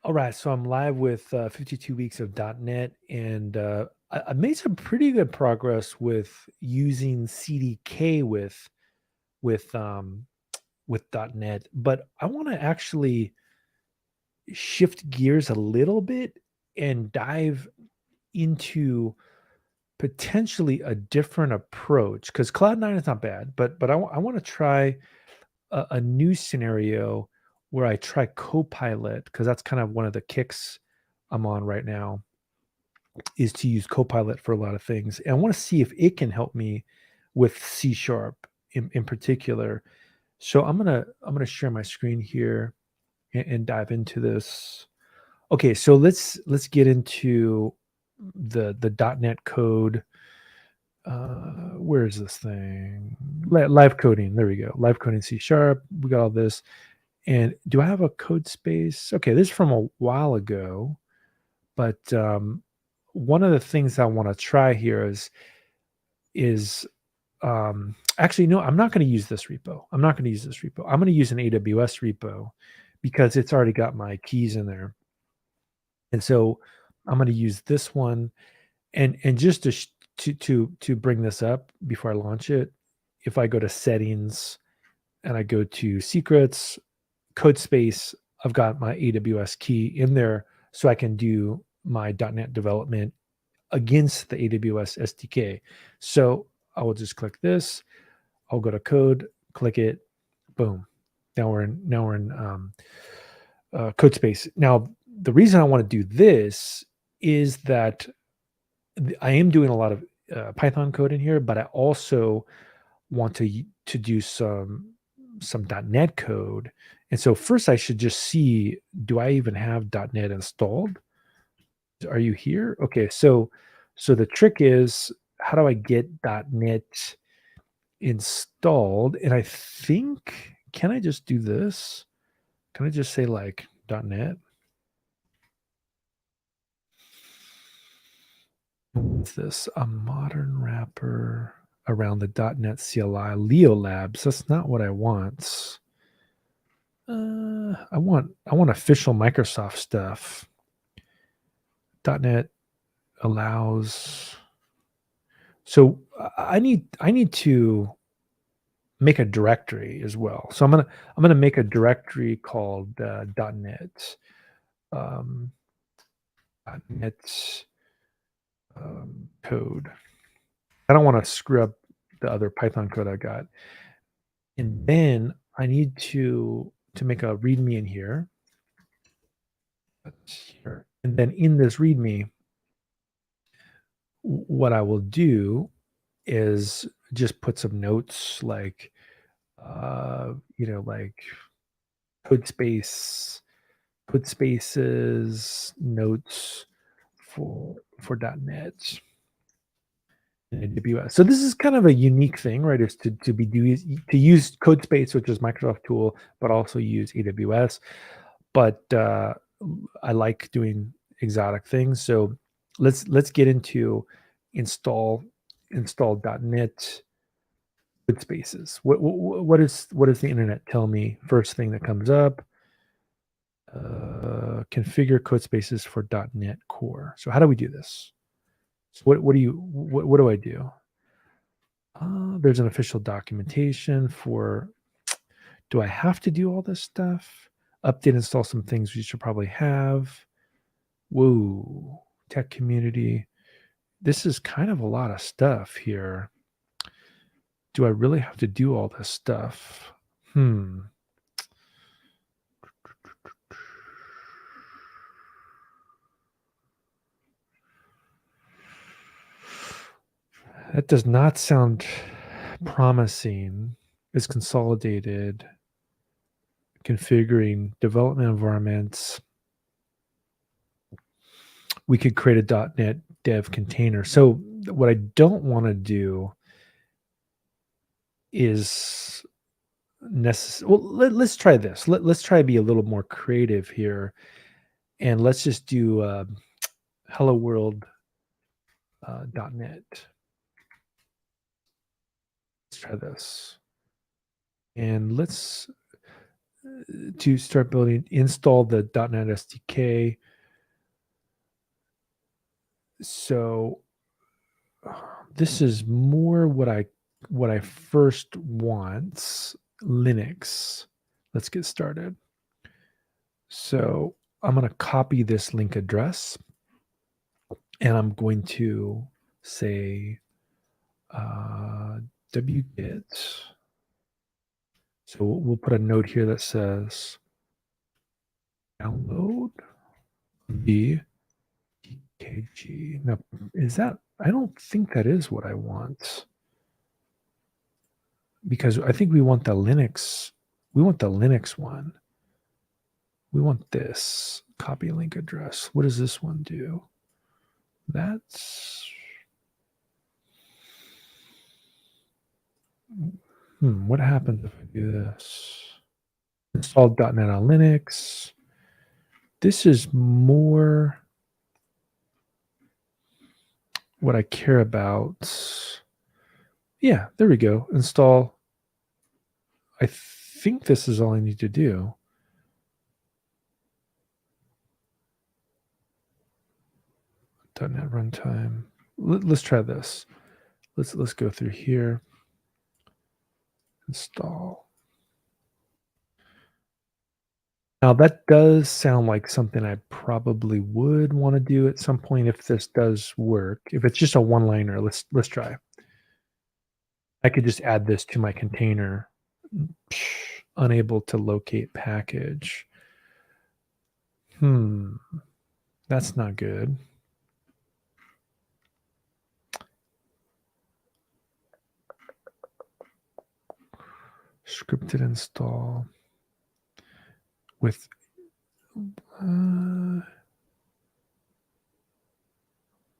All right, so I'm live with 52 weeks of .NET, and I made some pretty good progress with using CDK with um, with .NET. But I want to actually shift gears a little bit and dive into potentially a different approach because Cloud9 is not bad, but I want to try a new scenario where I try Copilot because that's kind of one of the kicks I'm on right now is to use Copilot for a lot of things. And I want to see if it can help me with C sharp in particular. So I'm gonna share my screen here and dive into this. Okay, so let's get into the .NET code. Where is this thing? Live coding. There we go. Live coding C sharp. We got all this. And do I have a code space? Okay, this is from a while ago, but one of the things I want to try here is actually no, I'm not going to use this repo. I'm not going to use this repo. I'm going to use an AWS repo because it's already got my keys in there. And so I'm going to use this one and just to bring this up before I launch it, if I go to settings and I go to secrets, code space, I've got my AWS key in there so I can do my .NET development against the AWS SDK. So I will just click this. I'll go to code, click it, boom. Now we're in code space. Now the reason I want to do this is that I am doing a lot of Python code in here, but I also want to do some .NET code. And so first I should just see, do I even have .NET installed? Are you here? Okay, so the trick is, how do I get .NET installed? And I think, can I just do this? Can I just say like .NET? What's this? A modern wrapper around the .NET CLI Leo Labs. That's not what I want. I want official Microsoft stuff. .NET allows. So I need to make a directory as well. So I'm gonna make a directory called .NET um, .NET code. I don't want to screw up the other Python code I got. And then I need to make a README in here. That's here. And then in this README, what I will do is just put some notes like, like code space, put spaces, notes for .NET. AWS. So this is kind of a unique thing, right? Is to use CodeSpace, which is Microsoft tool, but also use AWS. But I like doing exotic things. So let's get into install .NET code spaces. What does the internet tell me? First thing that comes up, configure code spaces for .NET Core. So how do we do this? So what do I do? There's an official documentation for, do I have to do all this stuff? Update, install some things we should probably have. Whoa, tech community. This is kind of a lot of stuff here. Do I really have to do all this stuff? That does not sound promising. It's consolidated, configuring development environments. We could create a .NET dev container. So what I don't want to do is necessary. Well, let's try this. Let's try to be a little more creative here, and let's just do hello world .NET. Let's try this, and let's to start building, install the .NET SDK. So this is more what I first want. Linux. Let's get started. So I'm going to copy this link address, and I'm going to say wget. So we'll put a note here that says download the TKG. Now, is that, I don't think that is what I want, because I think we want the Linux one. We want this copy link address. What does this one do? That's what happens if I do this? Install .NET on Linux. This is more what I care about. Yeah, there we go. Install. I think this is all I need to do. .NET runtime. Let's try this. Let's go through here. Install. Now that does sound like something I probably would want to do at some point if this does work. If it's just a one-liner, let's try. I could just add this to my container. Unable to locate package. That's not good. Scripted install with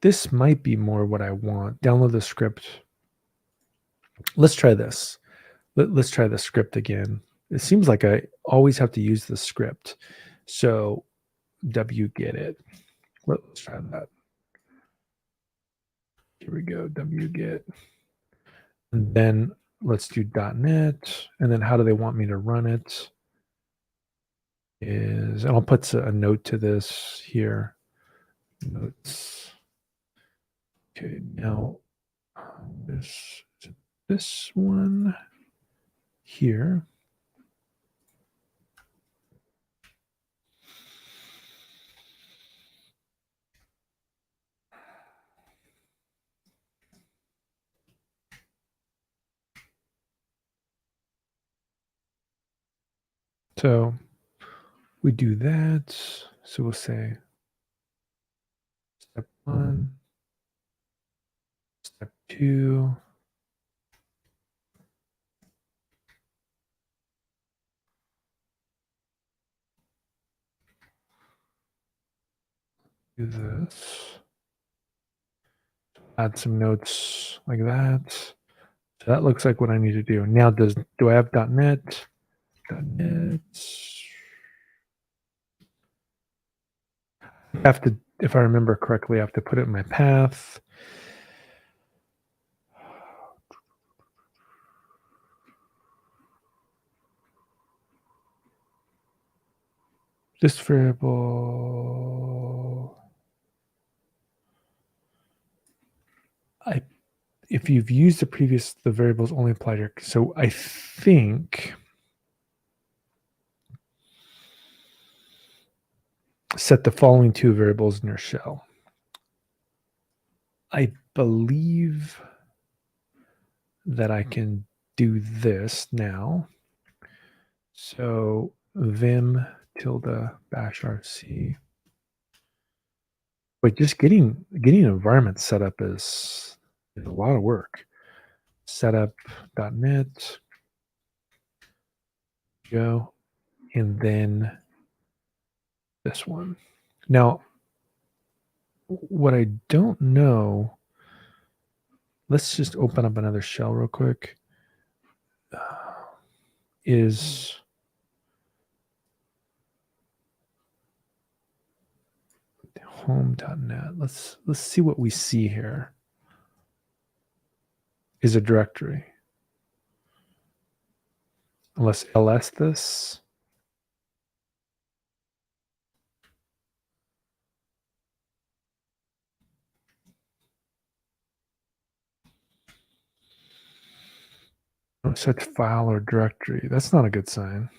this might be more what I want. Download the script. Let's try this. Let's try the script again. It seems like I always have to use the script. So wget it. Let's try that. Here we go, wget. And then let's do .NET. And then how do they want me to run it? And I'll put a note to this here. Notes. Okay, now this one here. So we do that. So we'll say step 1, step 2. Do this. Add some notes like that. So that looks like what I need to do. Now, do I have .NET? .NET. I have to, if I remember correctly, I have to put it in my path. This variable. If you've used the variables only apply here. So I think set the following two variables in your shell. I believe that I can do this now. So vim tilde bash rc. But just getting an environment set up is a lot of work. Setup.net, go, and then this one. Now, what I don't know, let's just open up another shell real quick, is home.net. Let's see what we see here. Is a directory. Let's ls this. No such file or directory. That's not a good sign.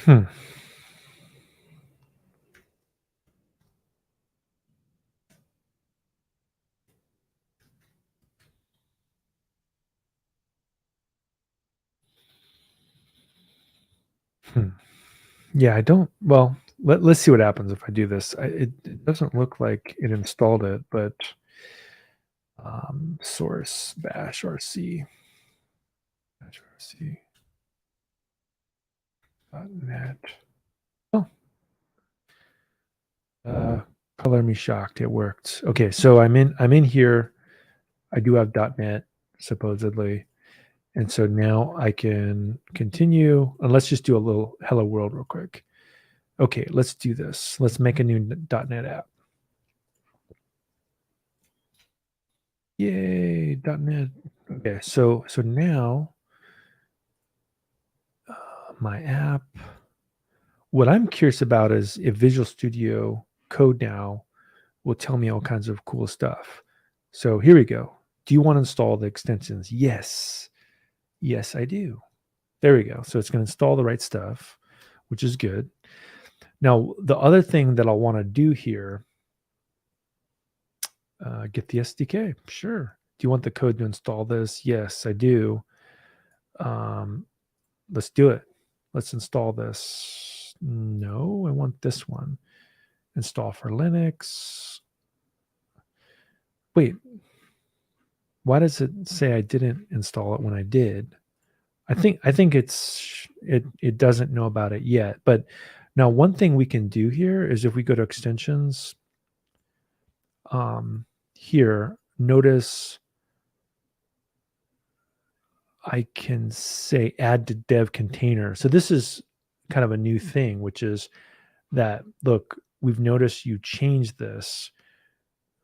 Hmm. Hmm. Yeah, I don't. Well, let's see what happens if I do this. It doesn't look like it installed it, but source bash rc bash rc .net. Oh, color me shocked. It worked. Okay, so I'm in here. I do have .net supposedly, and so now I can continue. And let's just do a little hello world real quick. Okay, let's do this. Let's make a new .net app. Yay, .net. Okay, so now my app. What I'm curious about is if Visual Studio Code now will tell me all kinds of cool stuff. So here we go. Do you want to install the extensions? Yes. Yes, I do. There we go. So it's going to install the right stuff, which is good. Now, the other thing that I'll want to do here, get the SDK. Sure. Do you want the code to install this? Yes, I do. Let's do it. Let's install this. No, I want this one. Install for Linux. Wait, why does it say I didn't install it when I did? I think it doesn't know about it yet. But now one thing we can do here is if we go to extensions, here, notice I can say add to dev container. So this is kind of a new thing, which is that look, we've noticed you changed this,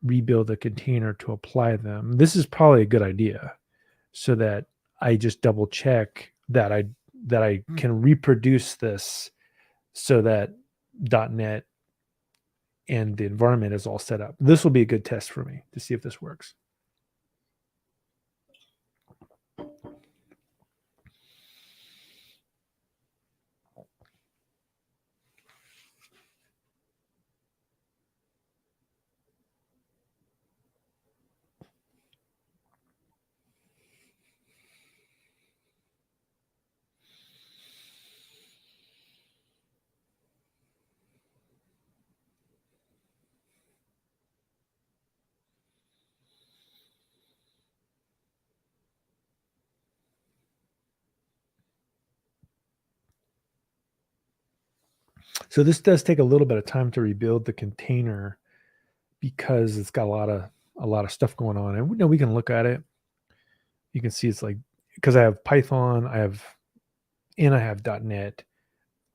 rebuild the container to apply them. This is probably a good idea so that I just double check that I can reproduce this so that .NET and the environment is all set up. This will be a good test for me to see if this works. So this does take a little bit of time to rebuild the container because it's got a lot of stuff going on. And we can look at it. You can see it's like because I have Python, I have .NET,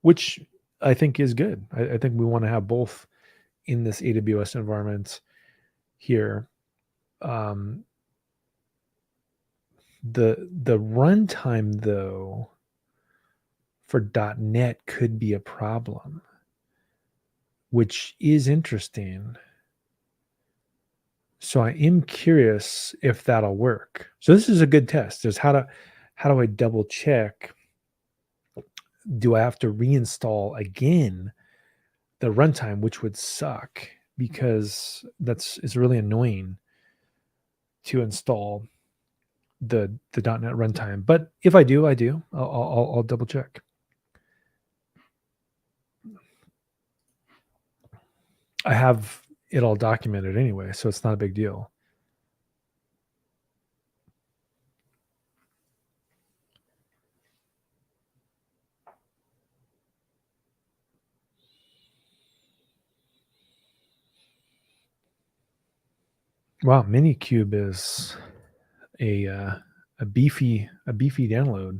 which I think is good. I think we want to have both in this AWS environment here. The runtime though for .NET could be a problem, which is interesting. So I am curious if that'll work. So this is a good test. Is how do I double check? Do I have to reinstall again the runtime, which would suck because it's really annoying to install the .NET runtime. But if I do, I do. I'll double check. I have it all documented anyway, so it's not a big deal. Wow, Minikube is a beefy download.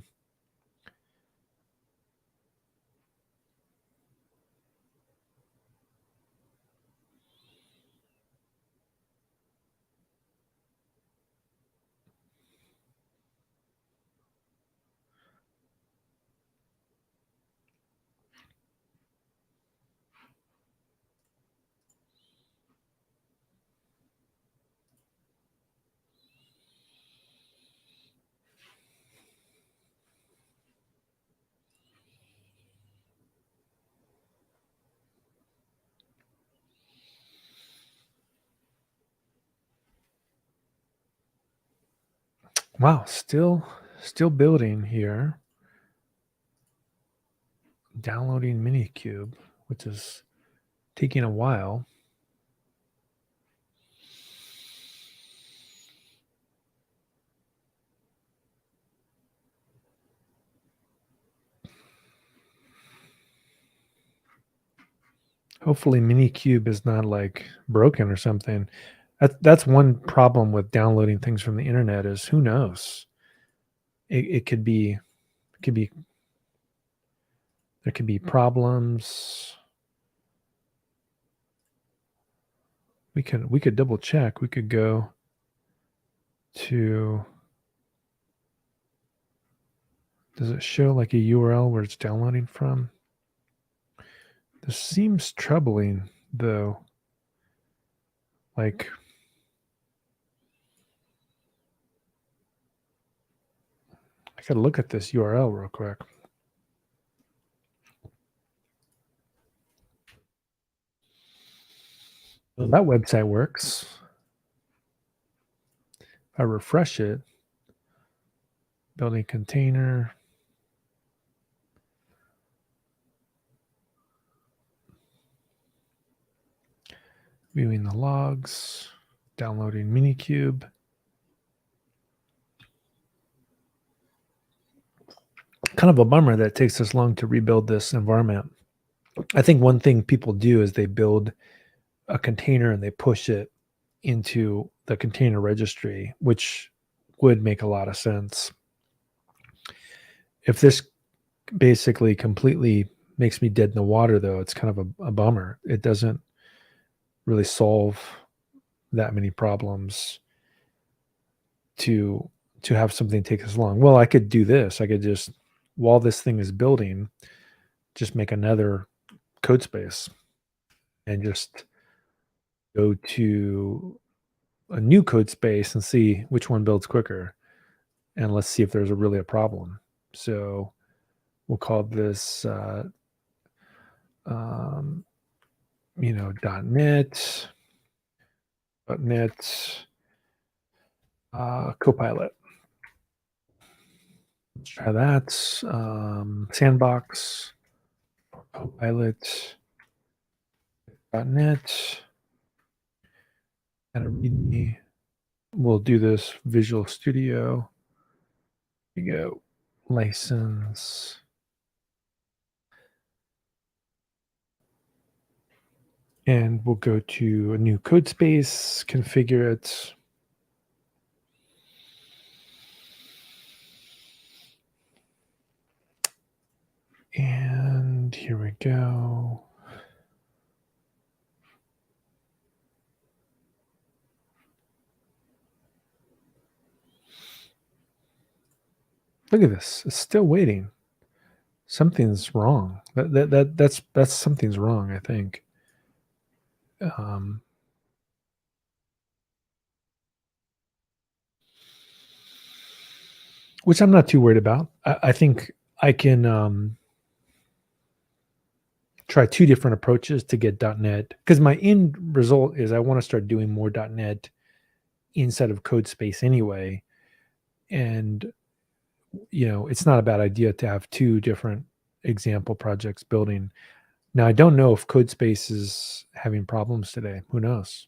Wow, still building here. Downloading Minikube, which is taking a while. Hopefully Minikube is not like broken or something. That's one problem with downloading things from the internet is who knows? It could be there could be problems. We could double check. We could go to, does it show like a URL where it's downloading from? This seems troubling though. Like I gotta look at this URL real quick. Well, that website works. If I refresh it, building container. Viewing the logs, downloading Minikube. Kind of a bummer that it takes this long to rebuild this environment. I think one thing people do is they build a container and they push it into the container registry, which would make a lot of sense. If this basically completely makes me dead in the water, though, it's kind of a bummer. It doesn't really solve that many problems to have something take this long. Well, I could do this. I could just, while this thing is building, just make another code space and just go to a new code space and see which one builds quicker. And let's see if there's really a problem. So we'll call this, .NET, Copilot. Let's try that. Sandbox, Copilot, .NET, and a README. We'll do this Visual Studio. Here you go. License. And we'll go to a new code space, configure it. And here we go. Look at this. It's still waiting. Something's wrong. That's something's wrong, I think. Which I'm not too worried about. I think I can try two different approaches to get .NET, because my end result is I want to start doing more .NET inside of CodeSpace anyway. And, it's not a bad idea to have two different example projects building. Now, I don't know if CodeSpace is having problems today. Who knows?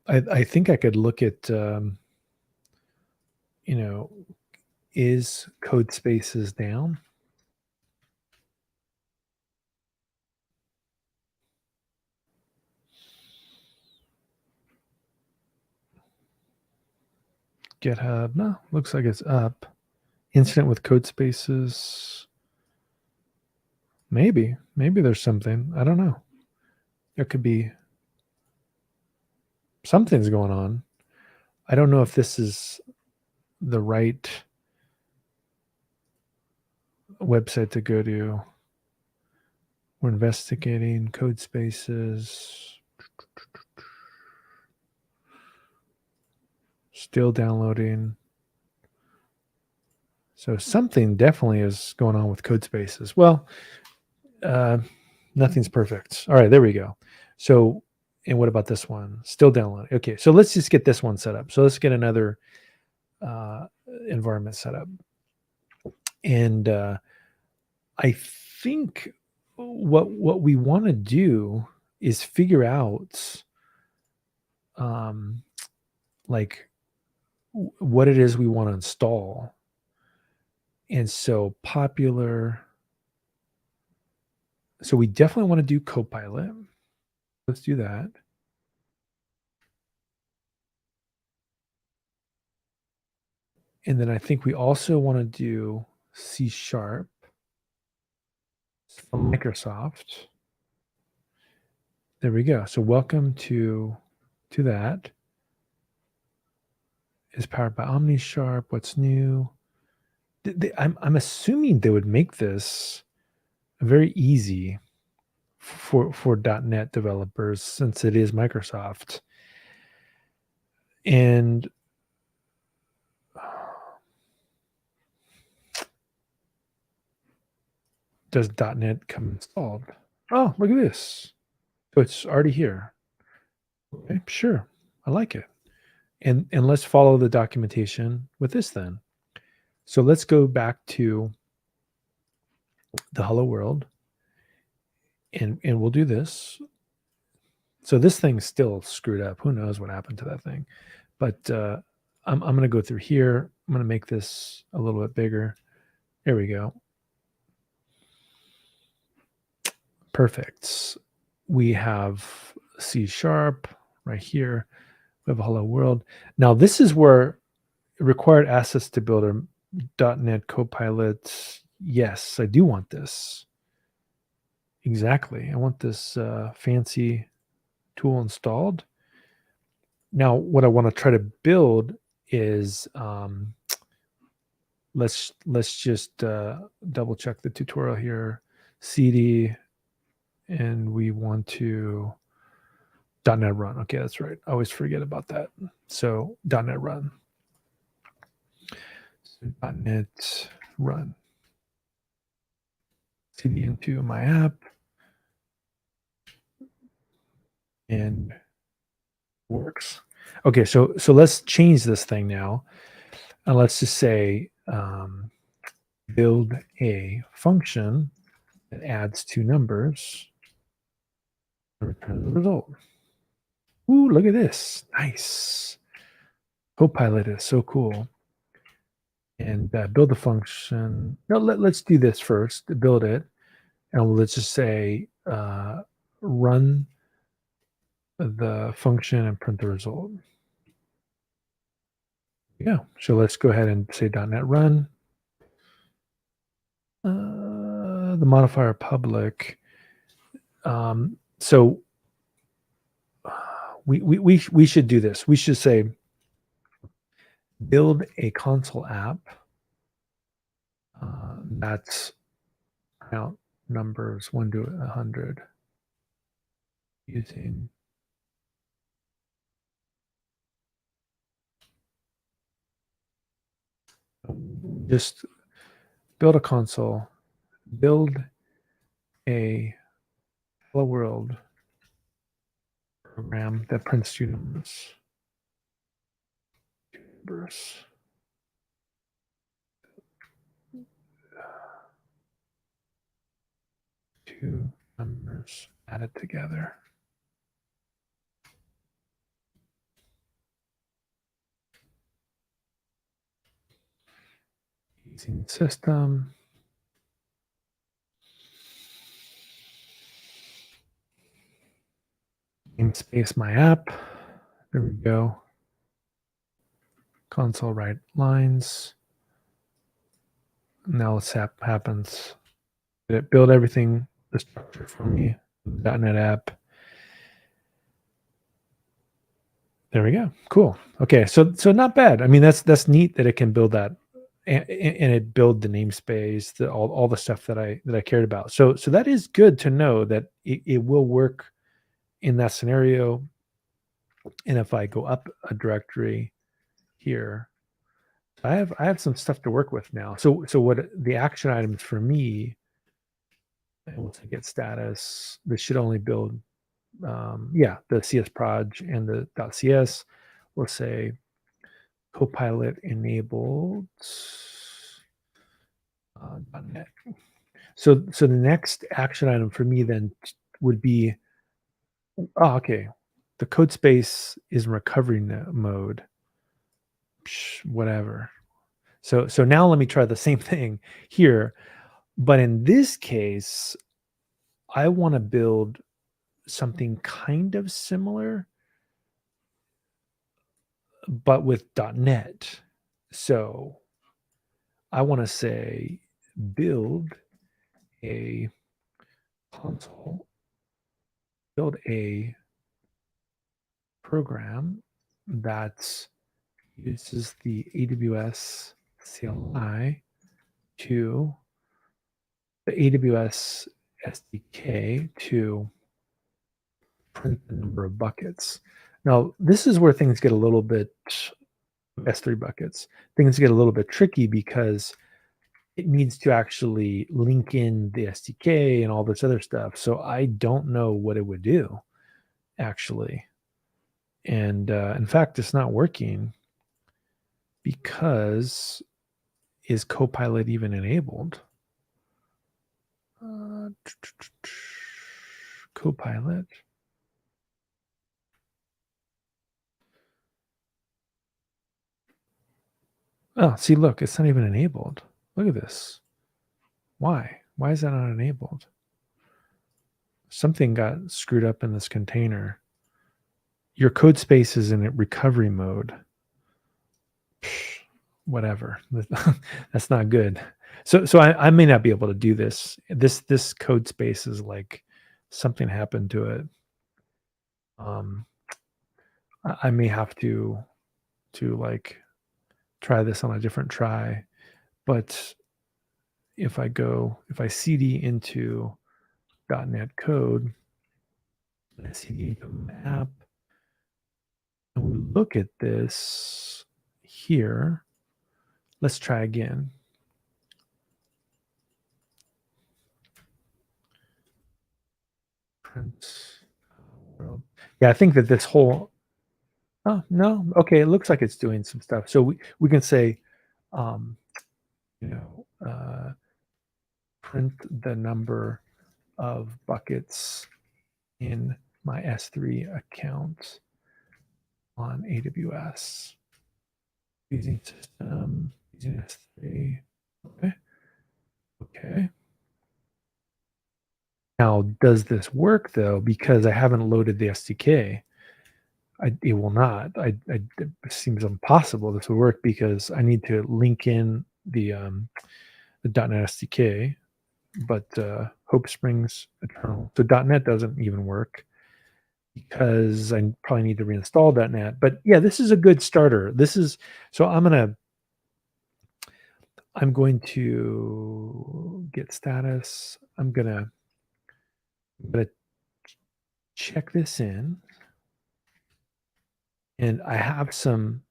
I think I could look at, is CodeSpaces down? GitHub, no, looks like it's up. Incident with CodeSpaces. Maybe there's something. I don't know. There could be something's going on. I don't know if this is the right website to go to. We're investigating CodeSpaces. Still downloading. So something definitely is going on with CodeSpaces. Well, nothing's perfect. All right, there we go. So And what about this one? Still downloading. Okay, so let's just get this one set up. So let's get another environment set up. And I think what we want to do is figure out like what it is we want to install. And so popular. So we definitely want to do Copilot. Let's do that. And then I think we also want to do C# from Microsoft. There we go. So welcome to that. Is powered by OmniSharp. What's new? I'm assuming they would make this very easy for .NET developers since it is Microsoft. And does .NET come installed? Oh, look at this. So it's already here. Okay, sure. I like it. And let's follow the documentation with this then. So let's go back to the hello world and we'll do this. So this thing's still screwed up. Who knows what happened to that thing? But I'm going to go through here. I'm going to make this a little bit bigger. There we go. Perfect. We have C# right here. We have a hello world. Now this is where required assets to build a .NET Copilot. Yes, I do want this. Exactly. I want this fancy tool installed. Now, what I want to try to build is let's just double check the tutorial here. CD, and we want to .NET Run. Okay, that's right. I always forget about that. So .NET Run. So .NET Run. CD into my app. And works. Okay, so let's change this thing now. And let's just say build a function that adds two numbers and return the result. Ooh, look at this. Nice. Copilot is so cool. And build a function. No, let's do this first. Build it. And let's just say run the function and print the result. Yeah. So let's go ahead and say .NET Run. The modifier public. So we should do this. We should say build a console app that's count numbers 1 to 100 using just build a console, build a hello world program that prints two numbers. Two numbers added together. Using system. Namespace my app. There we go. Console write lines. Now let's happens. Did it build everything, the structure for me, .NET app. There we go. Cool. Okay, so not bad. I mean, that's neat that it can build that, and it build the namespace, all the stuff that I cared about. So that is good to know that it will work in that scenario. And if I go up a directory here, I have some stuff to work with now. So what the action items for me, once I get status, this should only build the CS proj and the .cs. We'll say Copilot enabled .NET. So the next action item for me then would be, okay, the code space is in recovery mode. Whatever. So now let me try the same thing here, but in this case, I want to build something kind of similar, but with .NET. So I want to say build a console, build a program that uses the AWS CLI to the AWS SDK to print the number of buckets. Now, this is where things get a little bit, S3 buckets, things get a little bit tricky because it needs to actually link in the SDK and all this other stuff. So I don't know what it would do, actually. And in fact, it's not working because is Copilot even enabled? Copilot. Oh, see, look, it's not even enabled. Look at this. Why? Why is that not enabled? Something got screwed up in this container. Your code space is in recovery mode. Whatever. That's not good. So I may not be able to do this. This code space is like something happened to it. I may have to like try this on a different try, but if I CD into .NET code, I CD into map, and we look at this here, let's try again. Print world. Yeah, I think that this whole, oh no, okay, it looks like it's doing some stuff. So we can say, print the number of buckets in my S3 account on AWS using system, using S3. Okay. Now, does this work though? Because I haven't loaded the SDK. It will not. It seems impossible this would work because I need to link in the .NET SDK, but Hope Springs Eternal. So .NET doesn't even work because I probably need to reinstall .NET. But yeah, this is a good starter. This is, so I'm going to get status. I'm gonna check this in, and I have some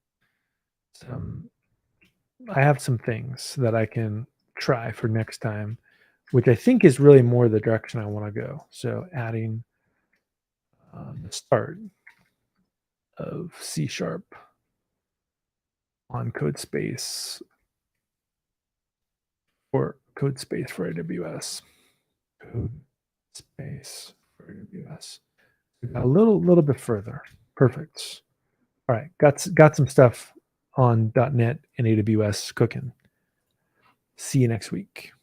things that I can try for next time, which I think is really more the direction I want to go. So adding the start of C# on code space for AWS. Code space for AWS. A little bit further. Perfect. All right, got some stuff on .NET and AWS cooking. See you next week.